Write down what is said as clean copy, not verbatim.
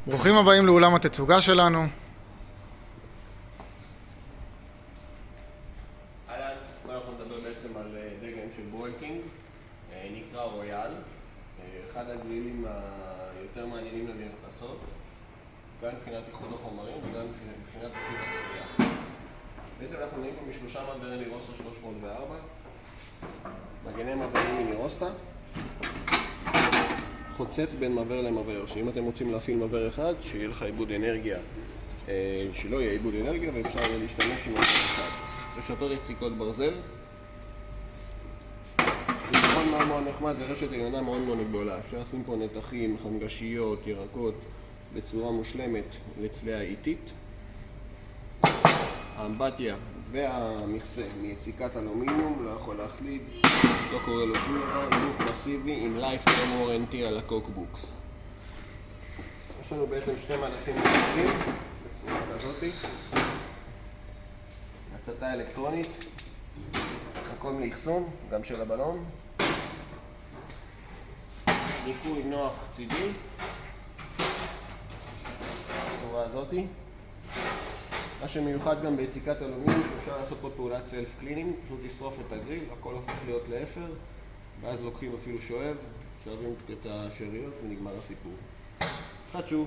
ברוכים הבאים לאולם התצוגה שלנו. אנחנו נדבר בעצם על דגם של ברוקינג, נקרא רויאל, אחד הגרילים היותר מעניינים למרפסות, גם מבחינת איכות החומרים וגם מבחינת איכות הצביעה. בעצם אנחנו נהיים פה משלושה מעברי נירוסטה 304, מגני מעברים מנירוסטה, חוצץ בין מעבר למעבר, שאם אתם רוצים להפעיל מעבר אחד, שיהיה לך עיבוד אנרגיה, שלא יהיה עיבוד אנרגיה ואפשר יהיה להשתמש עם מעבר אחד. רשתות יציקות ברזל. נכון מאוד מאוד נחמד, זה רשת עליונה מאוד מאוד גדולה. אפשר לשים פה נתחים, חמגשיות, ירקות בצורה מושלמת לצלע איטית. האמבטיה והמכסה מיציקת אלומיניום, לא יכול להחליד, לא קורה לו שום דבר, גוף מסיבי עם lifetime warranty על הקוקבוקס. יש לנו בעצם שני מהלכים מרכזיים בצורה כזאתי. הצתה אלקטרונית, הכל מאחסון, גם של הבלון. ניקוי נוח צידי, בצורה הזאתי. מה שמיוחד גם ביציקת אלומיניום, אפשר לעשות פה פעולת סלף קלינינג, פשוט לשרוף את הגריל, הכל הופך להיות לאפר, ואז לוקחים אפילו שואב, שואבים את השאריות ונגמר הסיפור. חדשו.